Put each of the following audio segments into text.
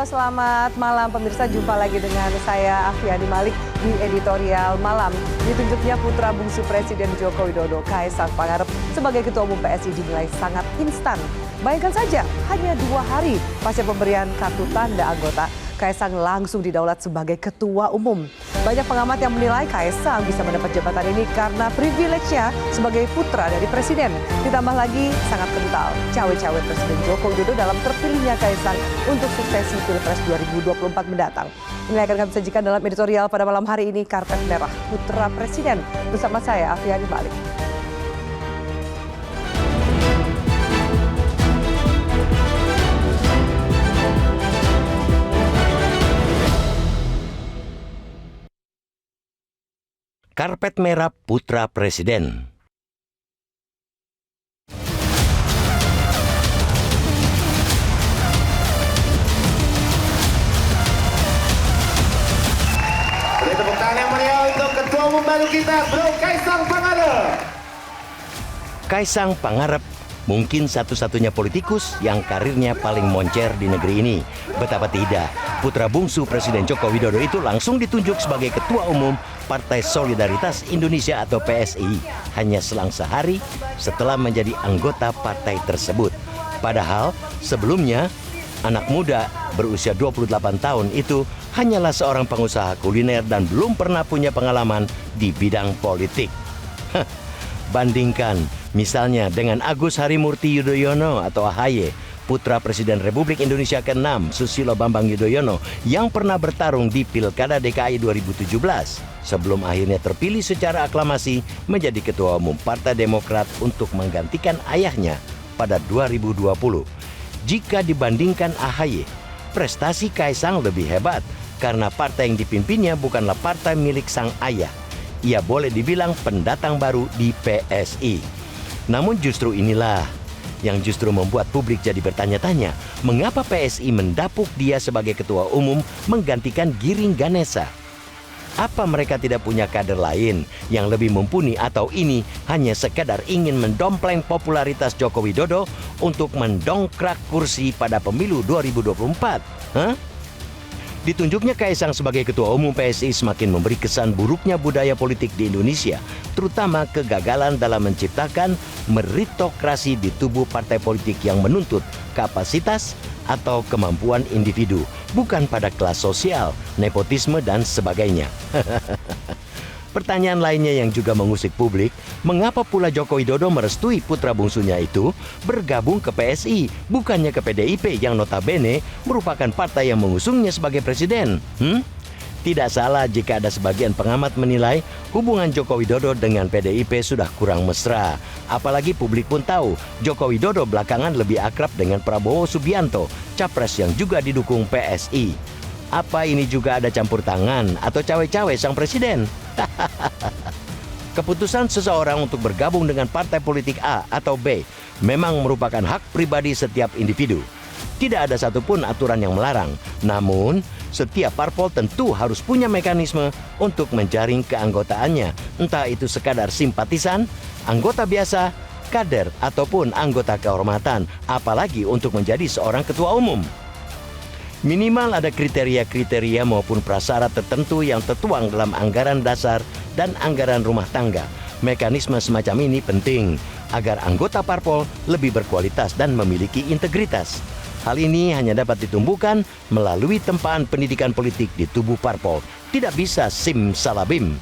selamat malam pemirsa. Jumpa lagi dengan saya Afiani Malik di editorial malam. Ditunjuknya putra bungsu Presiden Joko Widodo, Kaisang Pangarep sebagai Ketua Umum PSI dinilai sangat instan. Bayangkan saja, hanya 2 hari pasca pemberian kartu tanda anggota, Kaisang langsung didaulat sebagai Ketua Umum. Banyak pengamat yang menilai Kaisang bisa mendapat jabatan ini karena privilege-nya sebagai putra dari Presiden. Ditambah lagi sangat kental cawe-cawe Presiden Joko Widodo dalam terpilihnya Kaisang untuk suksesi Pilpres 2024 mendatang. Ini akan kami sajikan dalam editorial pada malam hari ini, Karpet Merah Putra Presiden. Bersama saya, Afiani Malik. Karpet Merah Putra Presiden. Beri tepuk tangan yang meriah untuk Ketua Umum baru kita, Bro Kaisang Pangarep. Kaisang Pangarep mungkin satu-satunya politikus yang karirnya paling moncer di negeri ini. Betapa tidak, putra bungsu Presiden Joko Widodo itu langsung ditunjuk sebagai Ketua Umum Partai Solidaritas Indonesia atau PSI hanya selang sehari setelah menjadi anggota partai tersebut. Padahal sebelumnya anak muda berusia 28 tahun itu hanyalah seorang pengusaha kuliner dan belum pernah punya pengalaman di bidang politik. Bandingkan misalnya dengan Agus Harimurti Yudhoyono atau AHY, putra Presiden Republik Indonesia ke-6 Susilo Bambang Yudhoyono yang pernah bertarung di Pilkada DKI 2017 sebelum akhirnya terpilih secara aklamasi menjadi Ketua Umum Partai Demokrat untuk menggantikan ayahnya pada 2020. Jika dibandingkan AHY, prestasi Kaisang lebih hebat karena partai yang dipimpinnya bukanlah partai milik sang ayah. Ia boleh dibilang pendatang baru di PSI. Namun justru inilah yang justru membuat publik jadi bertanya-tanya, mengapa PSI mendapuk dia sebagai Ketua Umum menggantikan Giring Ganesa? Apa mereka tidak punya kader lain yang lebih mumpuni atau ini hanya sekadar ingin mendompleng popularitas Joko Widodo untuk mendongkrak kursi pada pemilu 2024? Ditunjuknya Kaisang sebagai Ketua Umum PSI semakin memberi kesan buruknya budaya politik di Indonesia, terutama kegagalan dalam menciptakan meritokrasi di tubuh partai politik yang menuntut kapasitas atau kemampuan individu, bukan pada kelas sosial, nepotisme, dan sebagainya. Pertanyaan lainnya yang juga mengusik publik, mengapa pula Joko Widodo merestui putra bungsunya itu bergabung ke PSI, bukannya ke PDIP yang notabene merupakan partai yang mengusungnya sebagai presiden? Tidak salah jika ada sebagian pengamat menilai hubungan Joko Widodo dengan PDIP sudah kurang mesra. Apalagi publik pun tahu Joko Widodo belakangan lebih akrab dengan Prabowo Subianto, capres yang juga didukung PSI. Apa ini juga ada campur tangan atau cawe-cawe sang presiden? Keputusan seseorang untuk bergabung dengan partai politik A atau B memang merupakan hak pribadi setiap individu. Tidak ada satupun aturan yang melarang. Namun, setiap parpol tentu harus punya mekanisme untuk menjaring keanggotaannya. Entah itu sekadar simpatisan, anggota biasa, kader, ataupun anggota kehormatan. Apalagi untuk menjadi seorang ketua umum. Minimal ada kriteria-kriteria maupun prasyarat tertentu yang tertuang dalam anggaran dasar dan anggaran rumah tangga. Mekanisme semacam ini penting agar anggota parpol lebih berkualitas dan memiliki integritas. Hal ini hanya dapat ditumbuhkan melalui tempaan pendidikan politik di tubuh parpol. Tidak bisa simsalabim.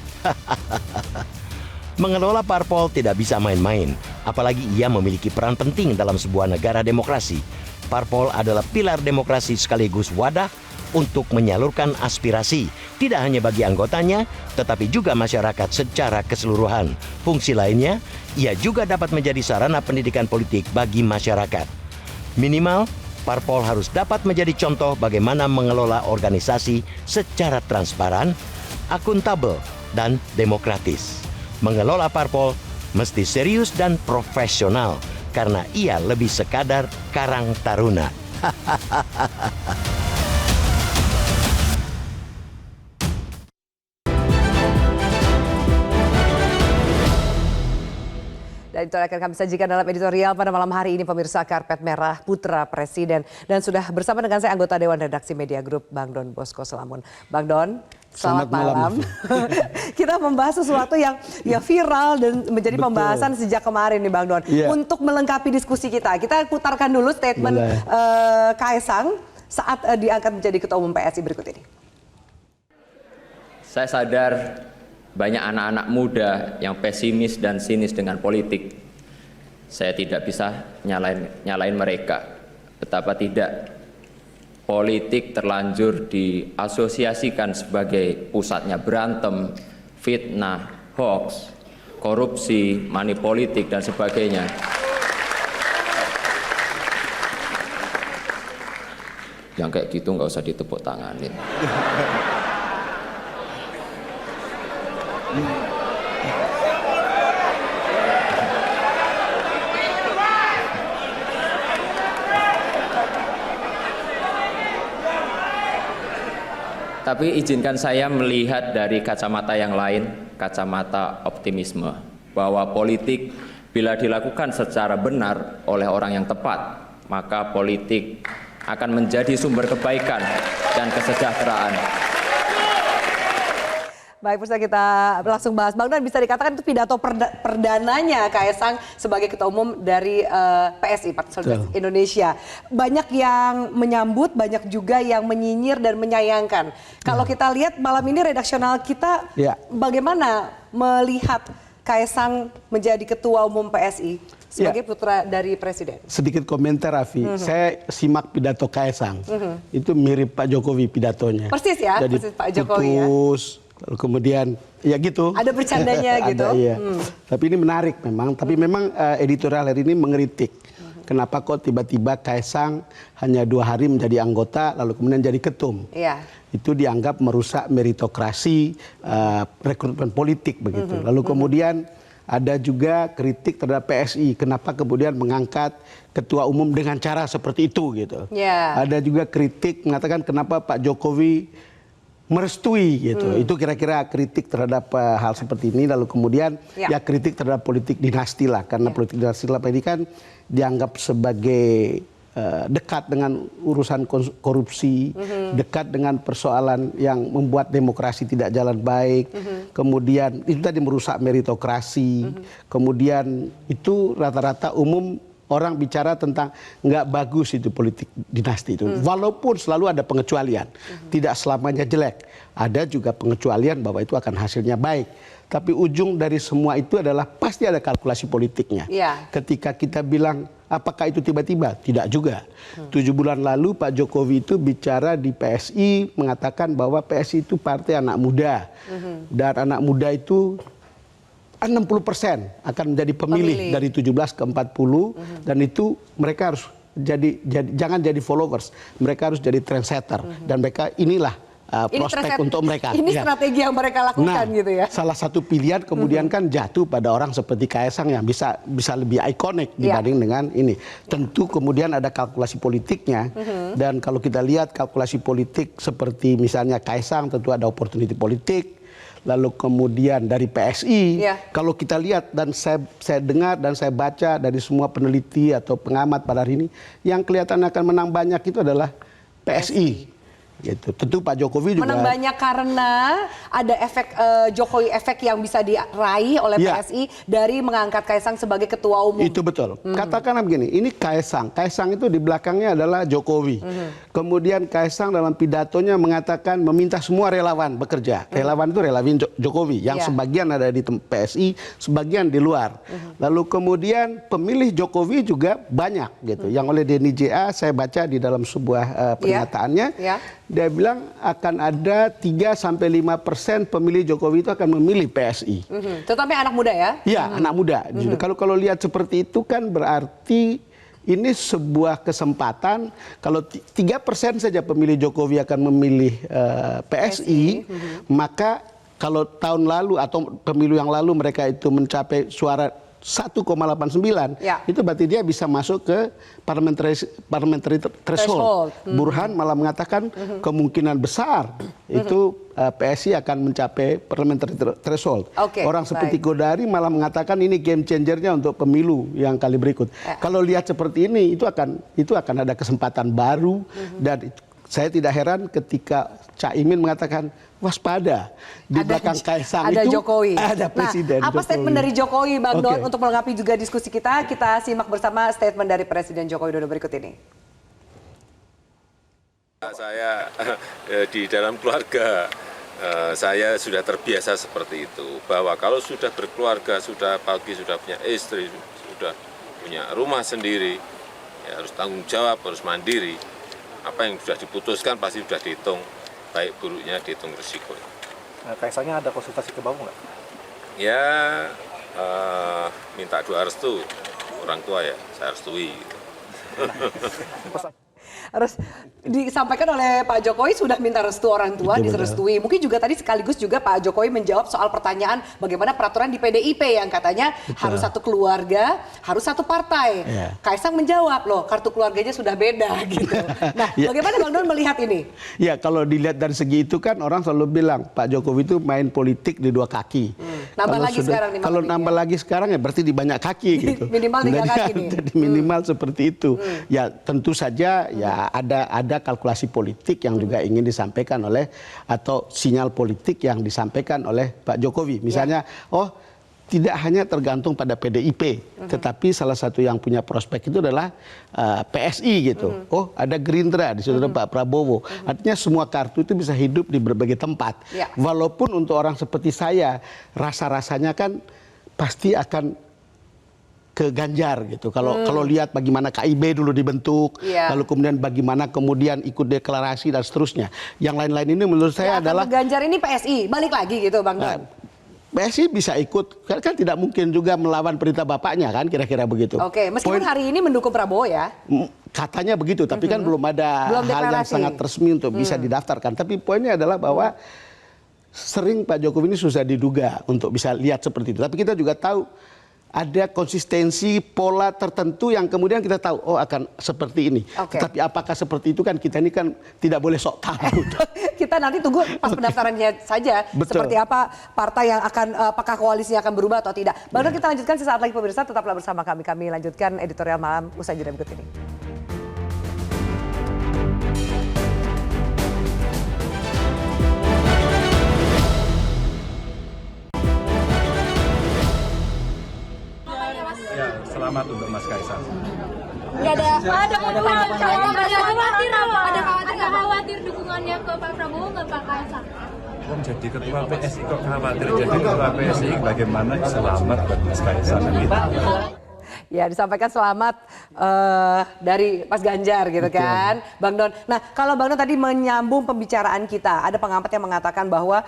Mengelola parpol tidak bisa main-main, apalagi ia memiliki peran penting dalam sebuah negara demokrasi. Parpol adalah pilar demokrasi sekaligus wadah untuk menyalurkan aspirasi, tidak hanya bagi anggotanya, tetapi juga masyarakat secara keseluruhan. Fungsi lainnya, ia juga dapat menjadi sarana pendidikan politik bagi masyarakat. Minimal, parpol harus dapat menjadi contoh bagaimana mengelola organisasi secara transparan, akuntabel, dan demokratis. Mengelola parpol mesti serius dan profesional, karena ia lebih sekadar karang taruna. Dan itu akan kami sajikan dalam editorial pada malam hari ini pemirsa, karpet merah putra presiden. Dan sudah bersama dengan saya anggota Dewan Redaksi Media Group, Bang Don Bosco Salamun. Bang Don, selamat malam. Kita membahas sesuatu yang viral dan menjadi pembahasan sejak kemarin nih Bang Don. Untuk melengkapi diskusi kita putarkan dulu statement Kaesang saat diangkat menjadi Ketua Umum PSI berikut ini. Saya sadar banyak anak-anak muda yang pesimis dan sinis dengan politik. Saya tidak bisa nyalain mereka. Betapa tidak, politik terlanjur diasosiasikan sebagai pusatnya berantem, fitnah, hoax, korupsi, money politik, dan sebagainya. Yang kayak gitu nggak usah ditepuk tanganin. Tapi izinkan saya melihat dari kacamata yang lain, kacamata optimisme, bahwa politik bila dilakukan secara benar oleh orang yang tepat, maka politik akan menjadi sumber kebaikan dan kesejahteraan. Baik, pemirsa, kita langsung bahas. Bang Don, bisa dikatakan itu pidato perdananya Kaesang sebagai Ketua Umum dari PSI, Partai Solidaritas Indonesia. Banyak yang menyambut, banyak juga yang menyinyir dan menyayangkan. Kalau kita lihat malam ini redaksional kita, bagaimana melihat Kaesang menjadi Ketua Umum PSI sebagai putra dari Presiden? Sedikit komentar, Raffi. Saya simak pidato Kaesang. Itu mirip Pak Jokowi pidatonya. Persis ya, jadi persis Pak Jokowi putus, lalu kemudian ya gitu. Ada bercandanya gitu. Ada, iya. Tapi ini menarik memang. Tapi memang editorial hari ini mengkritik. Kenapa kok tiba-tiba Kaesang hanya 2 hari menjadi anggota lalu kemudian jadi ketum. Iya. Itu dianggap merusak meritokrasi, rekrutmen politik begitu. Lalu kemudian ada juga kritik terhadap PSI. Kenapa kemudian mengangkat ketua umum dengan cara seperti itu gitu. Ada juga kritik mengatakan kenapa Pak Jokowi merestui gitu. Itu kira-kira kritik terhadap hal seperti ini. Lalu kemudian ya kritik terhadap politik dinasti lah. Karena politik dinasti lah ini kan dianggap sebagai dekat dengan urusan korupsi, dekat dengan persoalan yang membuat demokrasi tidak jalan baik. Kemudian itu tadi merusak meritokrasi. Kemudian itu rata-rata umum orang bicara tentang nggak bagus itu politik dinasti itu. Walaupun selalu ada pengecualian. Tidak selamanya jelek. Ada juga pengecualian bahwa itu akan hasilnya baik. Tapi ujung dari semua itu adalah pasti ada kalkulasi politiknya. Ketika kita bilang apakah itu tiba-tiba? Tidak juga. 7 bulan lalu Pak Jokowi itu bicara di PSI mengatakan bahwa PSI itu partai anak muda. Dan anak muda itu 60% akan menjadi pemilih dari 17 ke 40 dan itu mereka harus jangan jadi followers, mereka harus jadi trendsetter dan mereka inilah prospek untuk mereka. Ini strategi yang mereka lakukan gitu ya. Salah satu pilihan kemudian kan jatuh pada orang seperti Kaesang yang bisa lebih ikonik dibanding dengan ini. Tentu kemudian ada kalkulasi politiknya dan kalau kita lihat kalkulasi politik seperti misalnya Kaesang tentu ada opportunity politik. Lalu kemudian dari PSI, kalau kita lihat dan saya dengar dan saya baca dari semua peneliti atau pengamat pada hari ini, yang kelihatan akan menang banyak itu adalah PSI. Gitu. Tentu Pak Jokowi juga menang banyak karena ada efek Jokowi efek yang bisa diraih oleh PSI dari mengangkat Kaesang sebagai ketua umum. Itu betul. Katakanlah begini, ini Kaesang itu di belakangnya adalah Jokowi. Kemudian Kaesang dalam pidatonya mengatakan meminta semua relawan bekerja. Relawan itu relawan Jokowi yang sebagian ada di PSI, sebagian di luar. Lalu kemudian pemilih Jokowi juga banyak gitu. Yang oleh Denny JA saya baca di dalam sebuah pernyataannya. Dia bilang akan ada 3-5% pemilih Jokowi itu akan memilih PSI. Tetapi anak muda ya? Iya, anak muda. Kalau lihat seperti itu kan berarti ini sebuah kesempatan. Kalau 3% saja pemilih Jokowi akan memilih PSI, maka kalau tahun lalu atau pemilu yang lalu mereka itu mencapai suara 1,89, Ya. itu berarti dia bisa masuk ke parliamentary threshold. Burhan malah mengatakan kemungkinan besar itu PSI akan mencapai parliamentary threshold. Oke, Orang seperti baik. Godari malah mengatakan ini game changernya untuk pemilu yang kali berikut. Kalau lihat seperti ini, itu akan ada kesempatan baru dan saya tidak heran ketika Caimin mengatakan waspada di belakang Kaisang ada itu Jokowi. ada presiden. Nah, apa Jokowi. statement dari Jokowi, Bang Don, Oke. untuk melengkapi juga diskusi kita? Kita simak bersama statement dari Presiden Joko Widodo berikut ini. Saya di dalam keluarga saya sudah terbiasa seperti itu, bahwa kalau sudah berkeluarga, sudah pagi, sudah punya istri, sudah punya rumah sendiri, ya harus tanggung jawab, harus mandiri. Apa yang sudah diputuskan pasti sudah dihitung, baik buruknya dihitung risiko. Nah, Kaisangnya ada konsultasi ke Bawang nggak? Ya minta doa restu orang tua, ya saya restui. Gitu. Harus disampaikan oleh Pak Jokowi sudah minta restu orang tua, direstui. Mungkin juga tadi sekaligus juga Pak Jokowi menjawab soal pertanyaan bagaimana peraturan di PDIP yang katanya harus satu keluarga, harus satu partai. Kaisang menjawab, loh kartu keluarganya sudah beda gitu. Nah, bagaimana Bang Don melihat ini? Ya, kalau dilihat dari segi itu kan orang selalu bilang Pak Jokowi itu main politik di dua kaki. Nambah lagi sekarang nih, kalau Bang nambah lagi sekarang ya berarti di banyak kaki gitu. Minimal 3 kaki nih. Jadi minimal seperti itu. Ya tentu saja ya ada kalkulasi politik yang juga ingin disampaikan oleh atau sinyal politik yang disampaikan oleh Pak Jokowi. Misalnya, tidak hanya tergantung pada PDIP, tetapi salah satu yang punya prospek itu adalah PSI gitu. Ada Gerindra di situ ada Pak Prabowo. Artinya semua kartu itu bisa hidup di berbagai tempat. Walaupun untuk orang seperti saya, rasa-rasanya kan pasti akan ke Ganjar gitu. Kalau lihat bagaimana KIB dulu dibentuk, lalu kemudian bagaimana kemudian ikut deklarasi dan seterusnya. Yang lain-lain ini menurut saya adalah ke Ganjar ini PSI balik lagi gitu Bang Don. PSI bisa ikut, kan tidak mungkin juga melawan perintah bapaknya kan, kira-kira begitu. Oke, meskipun hari ini mendukung Prabowo ya. Katanya begitu, tapi kan belum ada hal yang sangat resmi untuk bisa didaftarkan. Tapi poinnya adalah bahwa sering Pak Jokowi ini susah diduga untuk bisa lihat seperti itu. Tapi kita juga tahu ada konsistensi pola tertentu yang kemudian kita tahu akan seperti ini. Tapi apakah seperti itu kan kita ini kan tidak boleh sok tahu. Kita nanti tunggu pas pendaftarannya saja. Betul. Seperti apa partai yang akan, apakah koalisinya akan berubah atau tidak. Baru kita lanjutkan sesaat lagi pemirsa, tetaplah bersama kami. Kami lanjutkan editorial malam usai jeda berikut ini. Ya, selamat untuk Mas Kaisang. Ada khawatir dukungannya ke Pak Prabowo nggak Pak Kaisang? Jadi ketua PSI kok khawatir, jadi ketua PSI bagaimana selamat buat Mas Kaisang gitu. Ya, disampaikan selamat dari Mas Ganjar gitu kan, Bang Don. Nah, kalau Bang Don tadi menyambung pembicaraan kita, ada pengamat yang mengatakan bahwa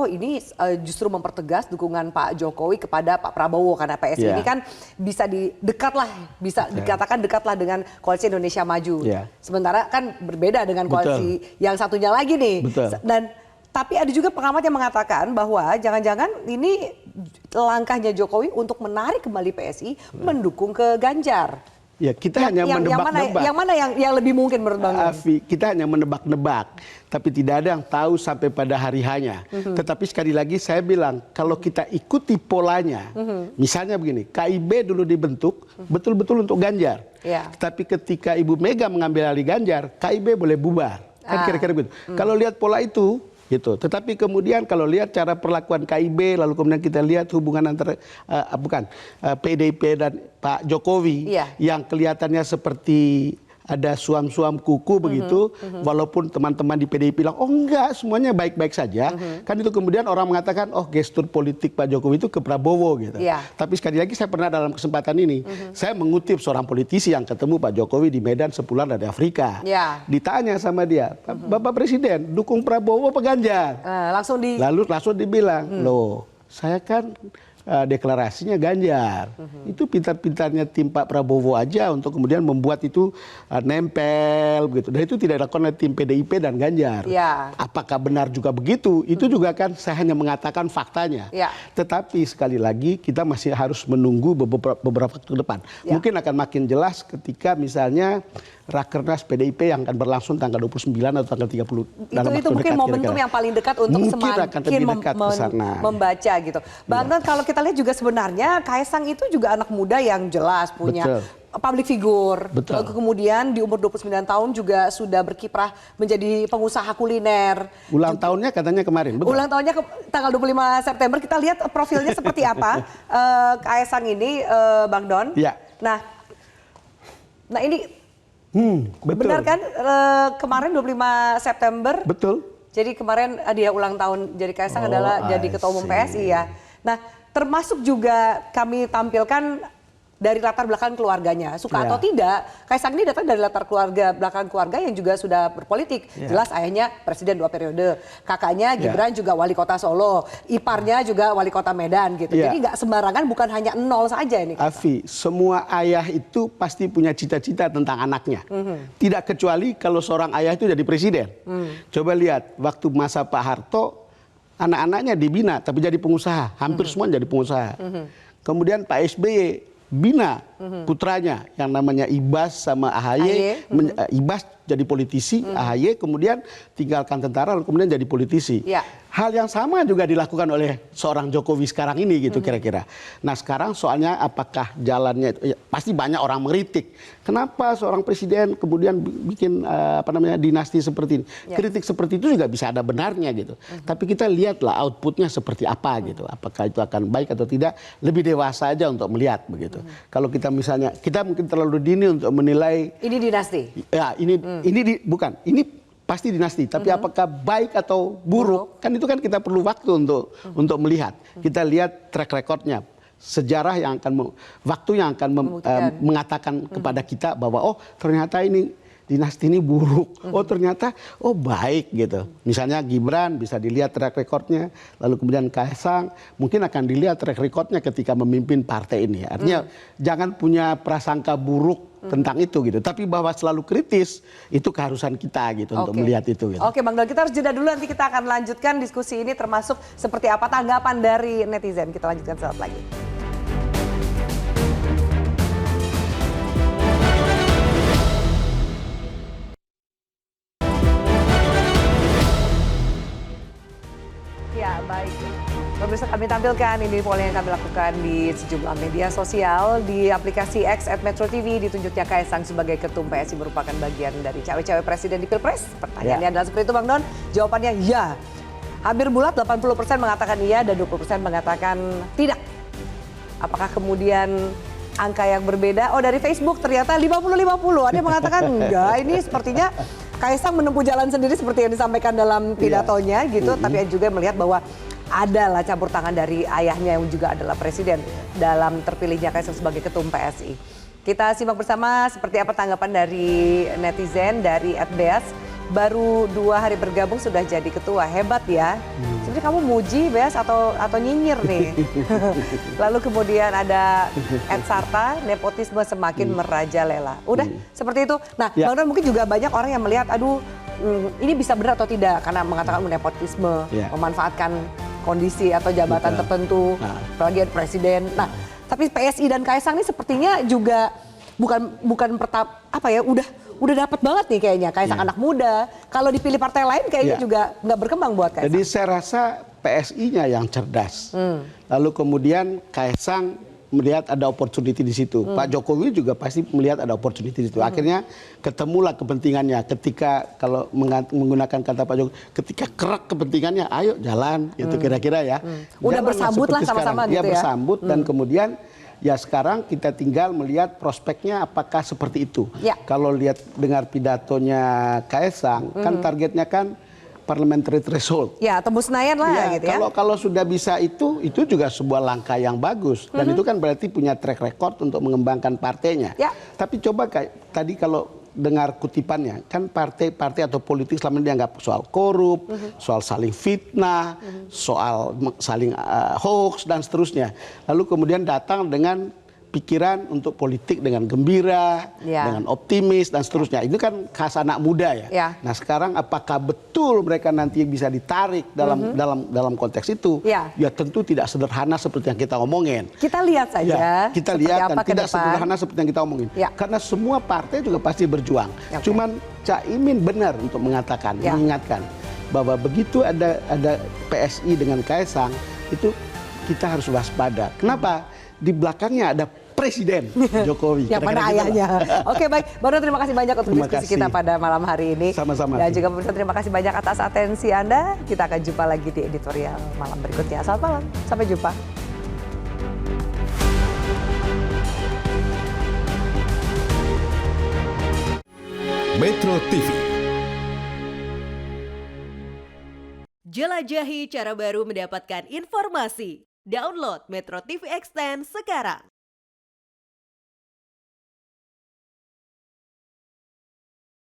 ini justru mempertegas dukungan Pak Jokowi kepada Pak Prabowo karena PSI ini kan bisa dikatakan dekatlah dengan Koalisi Indonesia Maju. Sementara kan berbeda dengan koalisi yang satunya lagi nih. Tapi ada juga pengamat yang mengatakan bahwa jangan-jangan ini langkahnya Jokowi untuk menarik kembali PSI mendukung ke Ganjar. Ya, kita hanya menebak-nebak. Yang mana yang lebih mungkin menurut Bang Don? Kita hanya menebak-nebak, tapi tidak ada yang tahu sampai pada hari hanya. Tetapi sekali lagi saya bilang, kalau kita ikuti polanya, misalnya begini, KIB dulu dibentuk betul-betul untuk Ganjar. Tapi ketika Ibu Mega mengambil alih Ganjar, KIB boleh bubar. Kan kira-kira begitu. Kalau lihat pola itu, gitu. Tetapi kemudian kalau lihat cara perlakuan KIB, lalu kemudian kita lihat hubungan antara PDIP dan Pak Jokowi yang kelihatannya seperti ada suam-suam kuku begitu, walaupun teman-teman di PDIP bilang, enggak, semuanya baik-baik saja. Kan itu kemudian orang mengatakan, gestur politik Pak Jokowi itu ke Prabowo gitu. Tapi sekali lagi saya pernah dalam kesempatan ini, saya mengutip seorang politisi yang ketemu Pak Jokowi di Medan sepulang dari Afrika. Ditanya sama dia, Bapak Presiden, dukung Prabowo apa Ganjar? Lalu langsung dibilang, loh saya kan deklarasinya Ganjar. Itu pintar-pintarnya tim Pak Prabowo aja untuk kemudian membuat itu nempel begitu. Dan itu tidak dilakukan oleh tim PDIP dan Ganjar. Ya. Apakah benar juga begitu? Itu juga kan saya hanya mengatakan faktanya. Ya. Tetapi sekali lagi kita masih harus menunggu beberapa waktu ke depan. Ya. Mungkin akan makin jelas ketika misalnya Rakernas PDIP yang akan berlangsung tanggal 29 atau tanggal 30 dalam waktu Itu mungkin dekat, momentum kira-kira. yang paling dekat untuk Mungkin semakin akan lebih dekat ke sana. membaca gitu. Bang Don, kalau kita lihat juga sebenarnya Kaisang itu juga anak muda yang jelas punya Betul. public figure. Betul. Lalu kemudian di umur 29 tahun juga sudah berkiprah menjadi pengusaha kuliner. Ulang tahunnya katanya kemarin, betul? Ulang tahunnya tanggal 25 September. Kita lihat profilnya seperti apa Kaisang ini, Bang Don. Ya. Nah ini Betul. benar kan kemarin 25 September? Betul. Jadi kemarin dia ulang tahun jadi Kaisang adalah jadi ketua umum PSI ya. Nah, termasuk juga kami tampilkan dari latar belakang keluarganya. Suka atau tidak, Kaisang ini datang dari latar belakang keluarga yang juga sudah berpolitik. Jelas ayahnya presiden 2 periode, kakaknya Gibran juga wali kota Solo, iparnya juga wali kota Medan gitu. Jadi nggak sembarangan, bukan hanya 0 saja ini. Afi, semua ayah itu pasti punya cita-cita tentang anaknya. Tidak kecuali kalau seorang ayah itu jadi presiden. Coba lihat, waktu masa Pak Harto, anak-anaknya dibina tapi jadi pengusaha. Hampir semua jadi pengusaha. Kemudian Pak SBY bina putranya yang namanya Ibas sama AHY. Ibas jadi politisi, AHY kemudian tinggalkan tentara lalu kemudian jadi politisi. Hal yang sama juga dilakukan oleh seorang Jokowi sekarang ini gitu kira-kira. Nah sekarang soalnya apakah jalannya itu, pasti banyak orang mengkritik. Kenapa seorang presiden kemudian bikin dinasti seperti ini? Kritik seperti itu juga bisa ada benarnya gitu. Tapi kita lihatlah outputnya seperti apa gitu. Apakah itu akan baik atau tidak? Lebih dewasa aja untuk melihat begitu. Kalau kita misalnya, kita mungkin terlalu dini untuk menilai. Ini dinasti? Ya bukan. Ini pasti dinasti, tapi apakah baik atau buruk, kan itu kan kita perlu waktu untuk melihat. Kita lihat track recordnya, sejarah yang akan, waktu yang akan mengatakan kepada kita bahwa oh ternyata ini dinasti ini buruk, oh ternyata oh baik gitu. Misalnya Gibran bisa dilihat track recordnya, lalu kemudian Kaisang mungkin akan dilihat track recordnya ketika memimpin partai ini. Artinya jangan punya prasangka buruk tentang itu gitu, tapi bahwa selalu kritis itu keharusan kita gitu untuk melihat itu. Gitu. Oke Bang Don, kita harus jeda dulu, nanti kita akan lanjutkan diskusi ini termasuk seperti apa tanggapan dari netizen. Kita lanjutkan sesaat lagi. Ya baik, pemirsa kami tampilkan ini pola yang kami lakukan di sejumlah media sosial. Di aplikasi X @Metro TV ditunjuknya Kaisang sebagai ketum PSI merupakan bagian dari cawe-cawe presiden di Pilpres. Pertanyaannya adalah seperti itu Bang Don, jawabannya ya. Hampir bulat 80% mengatakan iya dan 20% mengatakan tidak. Apakah kemudian angka yang berbeda? Oh dari Facebook ternyata 50-50, ada yang mengatakan enggak, ini sepertinya Kaisang menempuh jalan sendiri seperti yang disampaikan dalam pidatonya gitu, tapi juga melihat bahwa adalah campur tangan dari ayahnya yang juga adalah presiden dalam terpilihnya Kaisang sebagai ketum PSI. Kita simak bersama seperti apa tanggapan dari netizen dari @beas. Baru 2 hari bergabung sudah jadi ketua, hebat ya. Sebenarnya kamu muji Beas atau nyinyir nih. Lalu kemudian ada @sarta, nepotisme semakin merajalela. Udah seperti itu. Nah Bang Don, mungkin juga banyak orang yang melihat aduh ini bisa benar atau tidak karena mengatakan nepotisme, memanfaatkan kondisi atau jabatan tertentu, apalagi ada presiden. Nah tapi PSI dan Kaisang ini sepertinya juga bukan udah dapat banget nih kayaknya Kaisang anak muda. Kalau dipilih partai lain kayaknya juga nggak berkembang buat Kaisang. Jadi saya rasa PSI-nya yang cerdas. Lalu kemudian Kaisang melihat ada opportunity di situ. Pak Jokowi juga pasti melihat ada opportunity di situ. Akhirnya ketemulah kepentingannya. Ketika kalau menggunakan kata Pak Jokowi, ketika kerak kepentingannya, ayo jalan. Itu kira-kira ya. Udah bersambut lah sama-sama gitu ya. Bersambut dan kemudian ya sekarang kita tinggal melihat prospeknya apakah seperti itu. Kalau lihat dengar pidatonya Kaisang, kan targetnya kan parliamentary threshold. Ya, tembus Senayan lah gitu ya. Kalau sudah bisa itu juga sebuah langkah yang bagus. Dan itu kan berarti punya track record untuk mengembangkan partainya. Tapi coba tadi kalau dengar kutipannya, kan partai-partai atau politik selama ini dianggap soal korup, soal saling fitnah, soal saling hoax dan seterusnya. Lalu kemudian datang dengan pikiran untuk politik dengan gembira, dengan optimis dan seterusnya. Itu kan khas anak muda ya. Nah sekarang apakah betul mereka nanti bisa ditarik dalam konteks itu? Ya tentu tidak sederhana seperti yang kita omongin. Kita lihat saja. Ya, kita lihat dan tidak depan. sederhana seperti yang kita omongin. Karena semua partai juga pasti berjuang. Cuman Caimin benar untuk mengatakan, mengingatkan bahwa begitu ada PSI dengan Kaisang itu kita harus waspada. Kenapa? Di belakangnya ada Presiden Jokowi. Yang mana ayahnya. Oke baik, Bang Don terima kasih banyak untuk diskusi kita pada malam hari ini. Sama-sama. Dan juga pemirsa terima kasih banyak atas atensi Anda. Kita akan jumpa lagi di editorial malam berikutnya. Selamat malam, sampai jumpa. Metro TV. Jelajahi cara baru mendapatkan informasi. Download Metro TV Extend sekarang.